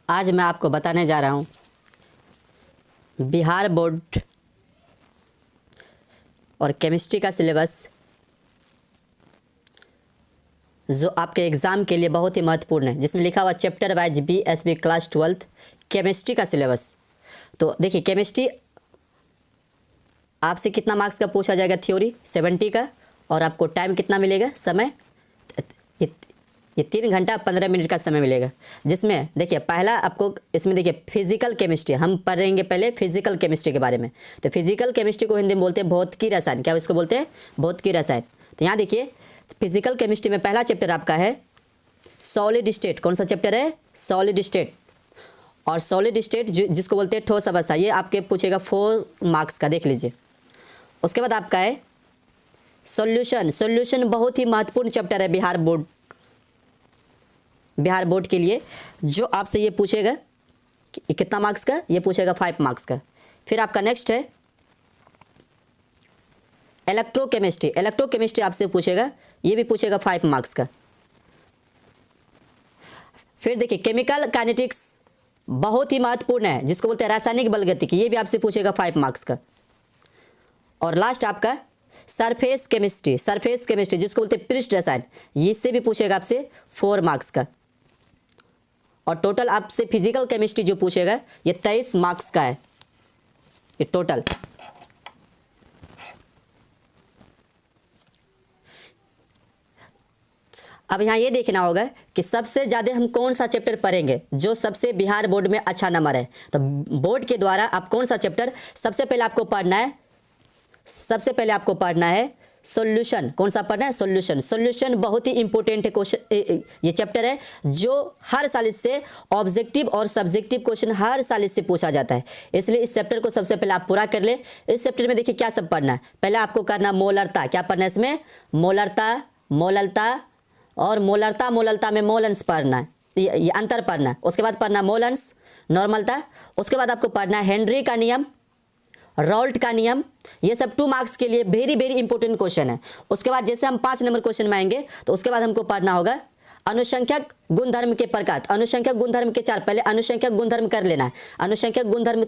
आज मैं आपको बताने जा रहा हूँ बिहार बोर्ड और केमिस्ट्री का सिलेबस जो आपके एग्ज़ाम के लिए बहुत ही महत्वपूर्ण है, जिसमें लिखा हुआ chapter wise BSB class 12 chemistry का सिलेबस। तो देखिए, केमिस्ट्री आपसे कितना मार्क्स का पूछा जाएगा? थ्योरी 70 का, और आपको टाइम कितना मिलेगा? समय ये 3 घंटा 15 मिनट का समय मिलेगा, जिसमें देखिए पहला आपको इसमें देखिए फिजिकल केमिस्ट्री हम पढ़ेंगे। पहले फिजिकल केमिस्ट्री के बारे में। तो फिजिकल केमिस्ट्री को हिंदी में बोलते हैं भौतिकी रसायन। क्या इसको बोलते हैं? भौतिकी रसायन। तो यहाँ देखिए फिजिकल केमिस्ट्री में पहला चैप्टर आपका है सॉलिड स्टेट। कौन सा चैप्टर है? Solid state. और सॉलिड स्टेट जिसको बोलते हैं ठोस अवस्था, ये आपके पूछेगा 4 मार्क्स का, देख लीजिए। उसके बाद आपका है सॉल्यूशन। सॉल्यूशन बहुत ही महत्वपूर्ण चैप्टर है बिहार बोर्ड के लिए, जो आपसे ये पूछेगा कितना मार्क्स का? ये पूछेगा 5 मार्क्स का। फिर आपका नेक्स्ट है इलेक्ट्रोकेमिस्ट्री। इलेक्ट्रोकेमिस्ट्री आपसे पूछेगा, ये भी पूछेगा 5 मार्क्स का। फिर देखिए केमिकल काइनेटिक्स बहुत ही महत्वपूर्ण है, जिसको बोलते हैं रासायनिक बलगतिकी, ये भी आपसे पूछेगा 5 मार्क्स का। और लास्ट आपका सरफेस केमिस्ट्री। सरफेस केमिस्ट्री जिसको बोलते हैं पृष्ठ रसायन, इससे भी पूछेगा आपसे 4 मार्क्स का। और टोटल आपसे फिजिकल केमिस्ट्री जो पूछेगा ये 23 मार्क्स का है, ये टोटल। अब यहाँ ये देखना होगा कि सबसे ज़्यादा हम कौन सा चैप्टर पढ़ेंगे जो सबसे बिहार बोर्ड में अच्छा नंबर है। तो बोर्ड के द्वारा आप कौन सा चैप्टर सबसे पहले आपको पढ़ना है? सबसे पहले आपको पढ़ना है सॉल्यूशन। कौन सा पढ़ना है? सॉल्यूशन। सॉल्यूशन बहुत ही इंपॉर्टेंट है क्वेश्चन, ये चैप्टर है जो हर साल इससे ऑब्जेक्टिव और सब्जेक्टिव क्वेश्चन हर साल इससे पूछा जाता है। इसलिए इस चैप्टर को सबसे पहले आप पूरा कर ले। इस चैप्टर में देखिए क्या सब पढ़ना है। पहले आपको करना मोलरता। क्या पढ़ना है इसमें? मोलरता, मोललता और मोलरता में मोलन्स पढ़ना है, ये अंतर पढ़ना है। उसके बाद पढ़ना मोलन्स, नॉर्मलता। उसके बाद आपको पढ़ना है हेनरी का नियम, रॉल्ट का नियम। ये सब 2 मार्क्स के लिए वेरी वेरी इंपॉर्टेंट क्वेश्चन है। उसके बाद जैसे हम 5 नंबर क्वेश्चन में आएंगे, तो उसके बाद हमको पढ़ना होगा अनुसंख्यक गुणधर्म के प्रकार। अनुसंख्यक गुणधर्म के 4, पहले अनुसंख्यक गुणधर्म कर लेना है। अनुसंख्यक गुणधर्म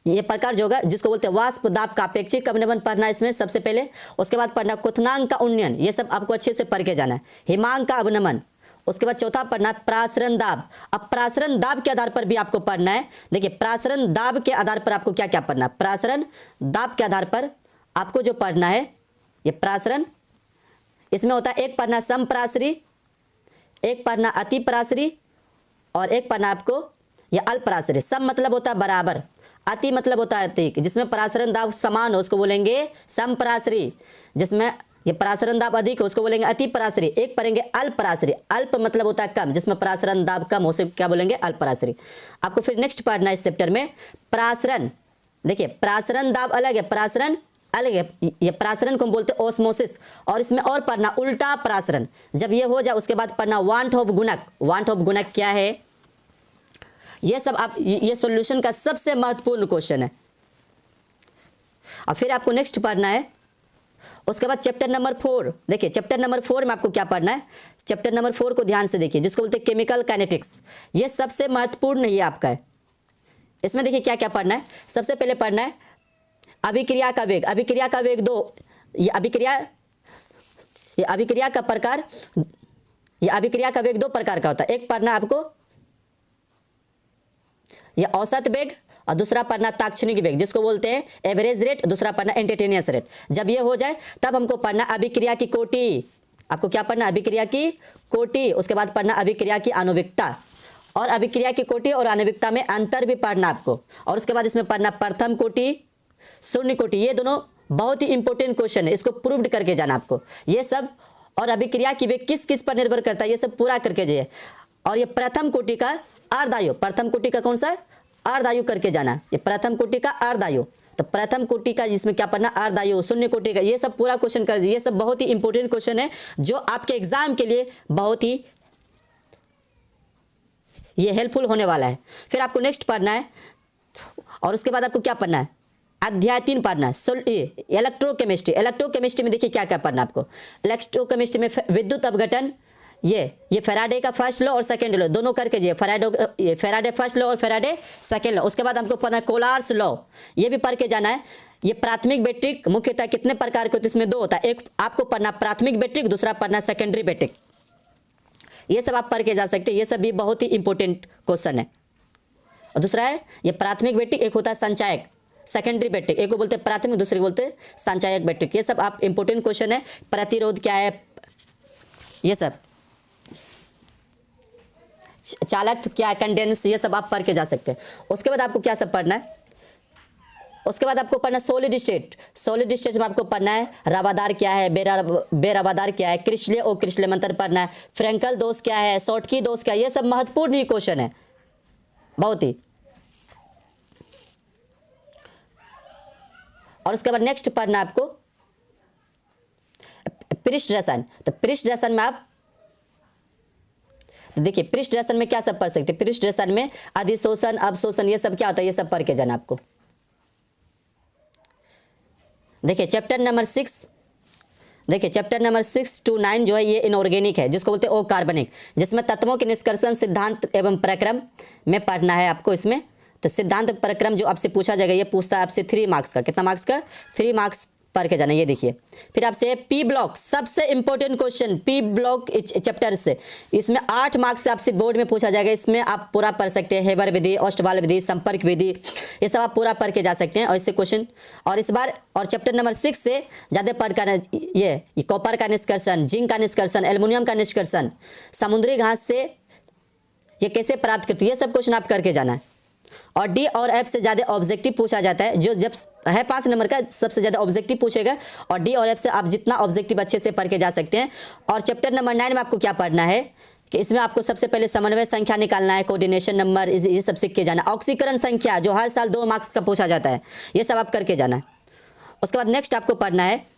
ये प्रकार जो होगा जिसको बोलते हैं वाष्प दाब का अपेक्षिक अवनमन पढ़ना है इसमें सबसे पहले। उसके बाद पढ़ना क्वथनांक का उन्नयन, ये सब आपको अच्छे से पढ़ के जाना है। हिमांक का अवनमन। उसके बाद चौथा पढ़ना प्रासरण दाब। अब प्रासरण दाब के आधार पर भी आपको पढ़ना है। देखिए प्रासरण दाब के आधार पर आपको क्या क्या पढ़ना है? प्रासरण दाब के आधार पर आपको जो पढ़ना है ये प्रासरण, इसमें होता है एक पढ़ना समप्रासरी, एक पढ़ना अतिप्रासरी और एक पढ़ना आपको यह अल्परासरी। सम मतलब होता है बराबर, अति मतलब होता है अधिक। जिसमें प्रासरण दाब समान हो उसको बोलेंगे समप्रासरी, जिसमें ये प्रासरण दाब अधिक है उसको बोलेंगे अतिप्रासरी। एक पढ़ेंगे अल्परासरी। अल्प मतलब होता है कम, जिसमें प्रासरण दाब कम हो उसे क्या बोलेंगे? अल्परासरी। आपको फिर नेक्स्ट पढ़ना है इस चैप्टर में प्रासरण। देखिए प्रासरण दाब अलग है, प्रासरण अलग है। ये प्रासरण को हम बोलते हैं ओस्मोसिस। और इसमें और पढ़ना उल्टा प्रासरण। जब ये हो जाए उसके बाद पढ़ना वांट ऑफ गुणक। वांट ऑफ गुणक क्या है? ये सब आप ये सॉल्यूशन का सबसे महत्वपूर्ण क्वेश्चन है। और फिर आपको नेक्स्ट पढ़ना है उसके बाद चैप्टर नंबर 4। देखिए चैप्टर नंबर 4 में आपको क्या पढ़ना है? चैप्टर नंबर 4 को ध्यान से देखिए, जिसको बोलते हैं केमिकल काइनेटिक्स। ये सबसे महत्वपूर्ण ये आपका है। इसमें देखिए क्या क्या पढ़ना है। सबसे पहले पढ़ना है अभिक्रिया का वेग। अभिक्रिया का वेग 2। ये अभिक्रिया का प्रकार, ये अभिक्रिया का वेग 2 प्रकार का होता है। एक पढ़ना आपको ये औसत वेग और दूसरा पढ़ना ताक्षणिक वेग, जिसको बोलते हैं एवरेज रेट। दूसरा पढ़ना इंस्टेंटेनियस रेट। जब ये हो जाए तब हमको पढ़ना अभिक्रिया की कोटि। आपको क्या पढ़ना? अभिक्रिया की कोटि। उसके बाद पढ़ना अभिक्रिया की आणविकता। और अभिक्रिया की कोटि और आणविकता में अंतर भी पढ़ना आपको। और उसके बाद इसमें पढ़ना प्रथम कोटि, शून्य कोटि। ये दोनों बहुत ही इंपॉर्टेंट क्वेश्चन है, इसको प्रूव्ड करके जाना आपको ये सब। और अभिक्रिया की वेग किस किस पर निर्भर करता है ये सब पूरा करके जाइए। और ये प्रथम कोटि का अर्धायु, प्रथम कोटि का कौन सा? अर्धायु करके जाना। ये प्रथम कोटि का अर्धायु। तो प्रथम कोटि का जिसमें क्या पढ़ना? अर्धायु। शून्य कोटि का, ये सब पूरा क्वेश्चन कर दीजिए। ये सब बहुत ही इंपॉर्टेंट क्वेश्चन है जो आपके एग्जाम के लिए बहुत ही ये हेल्पफुल होने वाला है। फिर आपको नेक्स्ट पढ़ना है और उसके बाद आपको क्या पढ़ना है? अध्याय 3 पढ़ना है इलेक्ट्रोकेमिस्ट्री। इलेक्ट्रोकेमिस्ट्री में देखिए क्या क्या पढ़ना है आपको। इलेक्ट्रोकेमिस्ट्री में विद्युत अपघटन, ये फैराडे का फर्स्ट लॉ और सेकंड लॉ दोनों करके ये फैराडे फर्स्ट लॉ और फैराडे सेकंड लॉ। उसके बाद हमको पढ़ना है कोलार्स लॉ, ये भी पढ़ के जाना है। ये प्राथमिक बैटरी मुख्यतः कितने प्रकार के होते हैं, इसमें दो होता है, एक आपको पढ़ना प्राथमिक बैटरी, दूसरा पढ़ना सेकेंडरी बैटरी। ये सब आप पढ़ के जा सकते हैं, ये सब भी बहुत ही इंपॉर्टेंट क्वेश्चन है। और दूसरा है ये प्राथमिक बैटरी, एक होता है संचायक सेकेंडरी बैटरी, एक को बोलते हैं प्राथमिक, दूसरे को बोलते हैं संचायक बैटरी। ये सब आप इंपॉर्टेंट क्वेश्चन है। प्रतिरोध क्या है, ये सब चालक क्या है, कंडेंस, ये सब आप पढ़ के जा सकते हैं। उसके बाद आपको क्या सब पढ़ना है, उसके बाद आपको पढ़ना सॉलिड स्टेट। सॉलिड स्टेट में आपको पढ़ना है रवादार क्या है, बेरवादार क्या है, क्रिस्टलीय और क्रिस्टलीय मंत्र पढ़ना है, फ्रैंकल दोष क्या है, शॉर्टकी दोष क्या है, ये सब महत्वपूर्ण ही क्वेश्चन है बहुत ही। और उसके बाद नेक्स्ट पढ़ना है आपको पृष्ठ रसन। तो पृष्ठ रसन में आप देखिए पृष्ठ रसन में क्या सब पढ़ सकते हैं, पृष्ठ रसन में अधिशोषण अवशोषण ये सब क्या होता है, ये सब पढ़ के जाना आपको। देखिए चैप्टर नंबर 6, देखिए चैप्टर नंबर 6 to 9 जो है ये इनऑर्गेनिक है, जिसको बोलते हैं अकार्बनिक, जिसमें तत्वों के निष्कर्षण सिद्धांत एवं प्रक्रम में पढ़ना है आपको इसमें। तो सिद्धांत प्रक्रम जो आपसे पूछा जाएगा, ये पूछता है आपसे 3 मार्क्स का, कितना मार्क्स का, 3 मार्क्स पढ़ के जाना। ये देखिए फिर आपसे पी ब्लॉक, सबसे important question P block chapter से, इसमें 8 मार्क्स से आपसे बोर्ड में पूछा जाएगा। इसमें आप पूरा पढ़ सकते हैं, हेबर विधि, ऑस्टवाल विधि, संपर्क विधि, ये सब आप पूरा पढ़ के जा सकते हैं। और इससे क्वेश्चन और इस बार और चैप्टर नंबर 6 से ज़्यादा पढ़ कर ये कॉपर का निष्कर्षण, जिंक का निष्कर्षण, एल्युमिनियम का निष्कर्षण, समुद्री घास से ये कैसे प्राप्त करती है, ये सब क्वेश्चन आप करके जाना है। और डी और एफ से ज़्यादा ऑब्जेक्टिव पूछा जाता है, जो जब है 5 नंबर का सबसे ज़्यादा ऑब्जेक्टिव पूछेगा। और डी और एफ से आप जितना ऑब्जेक्टिव अच्छे से पढ़ के जा सकते हैं। और चैप्टर नंबर 9 में आपको क्या पढ़ना है कि इसमें आपको सबसे पहले समन्वय संख्या निकालना है, कोऑर्डिनेशन नंबर, ये सब सीख के जाना। ऑक्सीकरण संख्या जो हर साल 2 मार्क्स का पूछा जाता है, ये सब आप करके जाना है। उसके बाद नेक्स्ट आपको पढ़ना है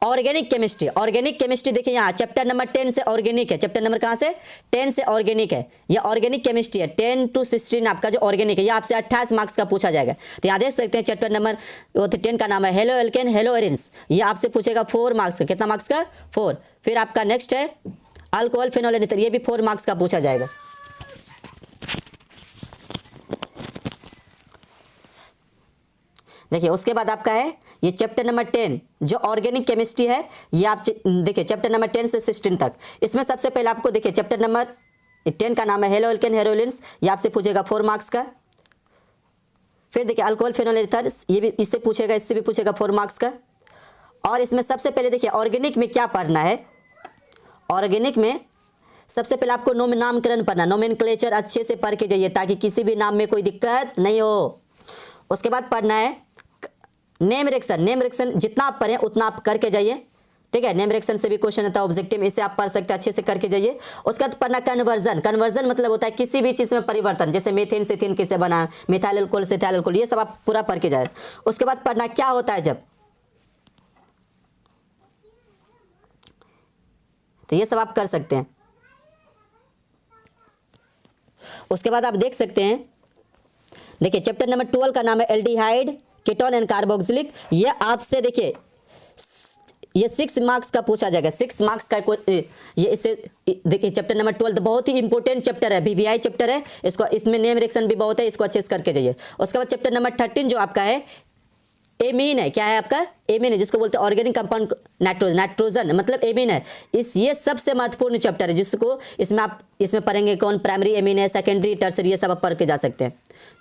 ऑर्गेनिक केमिस्ट्री। ऑर्गेनिक केमिस्ट्री देखिए यहाँ चैप्टर नंबर 10 से ऑर्गेनिक है, चैप्टर नंबर कहाँ से 10 से ऑर्गेनिक है। ये ऑर्गेनिक केमिस्ट्री है, 10 to 16 आपका जो ऑर्गेनिक है, ये आपसे 28 मार्क्स का पूछा जाएगा। तो यहाँ देख सकते हैं चैप्टर नंबर 10 का नाम है हेलो एल्केन हेलो एरिन्स, ये आपसे पूछेगा 4 मार्क्स का, कितना मार्क्स का 4। फिर आपका नेक्स्ट है अल्कोहल फिनोल एनीथर, ये भी 4 मार्क्स का पूछा जाएगा। देखिए उसके बाद आपका है ये चैप्टर नंबर 10 जो ऑर्गेनिक केमिस्ट्री है, ये आप देखिए चैप्टर नंबर 10 से 16 तक। इसमें सबसे पहले आपको देखिए चैप्टर नंबर 10 का नाम है हेलो एल्केन हेरोलिन्स, ये आपसे पूछेगा 4 मार्क्स का। फिर देखिए अल्कोहल फिनोल एनीथर, ये भी इससे पूछेगा, इससे भी पूछेगा 4 मार्क्स का। और इसमें सबसे पहले देखिए ऑर्गेनिक में क्या पढ़ना है, ऑर्गेनिक में सबसे पहले आपको नामकरण पढ़ना, नोमेनक्लेचर अच्छे से पढ़ के जाइए ताकि किसी भी नाम में कोई दिक्कत नहीं हो। उसके बाद पढ़ना है नेम रिएक्शन, नेम रिएक्शन जितना आप पढ़ें उतना आप करके जाइए, ठीक है। नेम रिएक्शन से भी क्वेश्चन आता है ऑब्जेक्टिव में, इसे आप पढ़ सकते हैं, अच्छे से करके जाइए। उसके बाद पढ़ना कन्वर्जन। कन्वर्जन मतलब होता है किसी भी चीज़ में परिवर्तन, जैसे मीथेन से एथेन कैसे बना, मिथाइल अल्कोहल से इथाइल अल्कोहल, ये सब आप पूरा पढ़ के जाए। उसके बाद पढ़ना क्या होता है जब, तो ये सब आप कर सकते हैं। उसके बाद आप देख सकते हैं, देखिए चैप्टर नंबर 12 का नाम है एल्डिहाइड कीटोन एंड कार्बोक्सिलिक, ये आपसे देखिए ये 6 मार्क्स का पूछा जाएगा, 6 मार्क्स का ये इसे देखिए चैप्टर नंबर 12 बहुत ही इंपॉर्टेंट चैप्टर है, वीवीआई चैप्टर है, इसको इसमें नेम रिएक्शन भी बहुत है, इसको अच्छे से करके जाइए। उसके बाद चैप्टर नंबर 13 जो आपका है एमीन है, क्या है आपका एमीन है, जिसको बोलते हैं ऑर्गेनिक कंपाउंड नाइट्रोजन, नाइट्रोजन मतलब एमीन है। ये सबसे महत्वपूर्ण चैप्टर है, जिसको इसमें आप इसमें पढ़ेंगे कौन प्राइमरी एमीन है, सेकेंडरी टर्सरी, ये सब आप पढ़ के जा सकते हैं।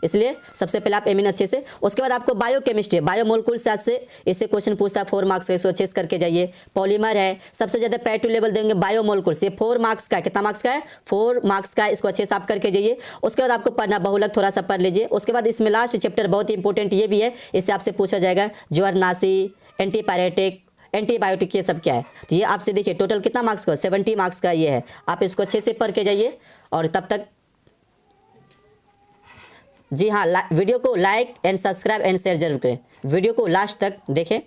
इसलिए सबसे पहले आप एमीन अच्छे से। उसके बाद आपको बायोकेमिस्ट्री, बायोमोलिकुलर शास्त्र से इससे क्वेश्चन पूछता है 4 मार्क्स का, इसको अच्छे से करके जाइए। पॉलीमर है, सबसे ज़्यादा पैटू लेवल देंगे बायोमोलिकुलर, ये 4 मार्क्स का, कितना मार्क्स का है 4 मार्क्स का, इसको अच्छे से आप करके जाइए। उसके बाद आपको पढ़ना बहुलक, थोड़ा सा पढ़ लीजिए। उसके बाद इसमें लास्ट चैप्टर बहुत ही इंपॉर्टेंट ये भी है, इससे आपसे पूछा जाएगा ज्वरनाशी, एंटीपायरेटिक, एंटीबायोटिक, ये सब क्या है। तो ये आपसे देखिए टोटल कितना मार्क्स का 70 मार्क्स का ये है, आप इसको अच्छे से पढ़ के जाइए। और तब तक जी हाँ, वीडियो को like and subscribe and share जरूर करें, वीडियो को लास्ट तक देखें।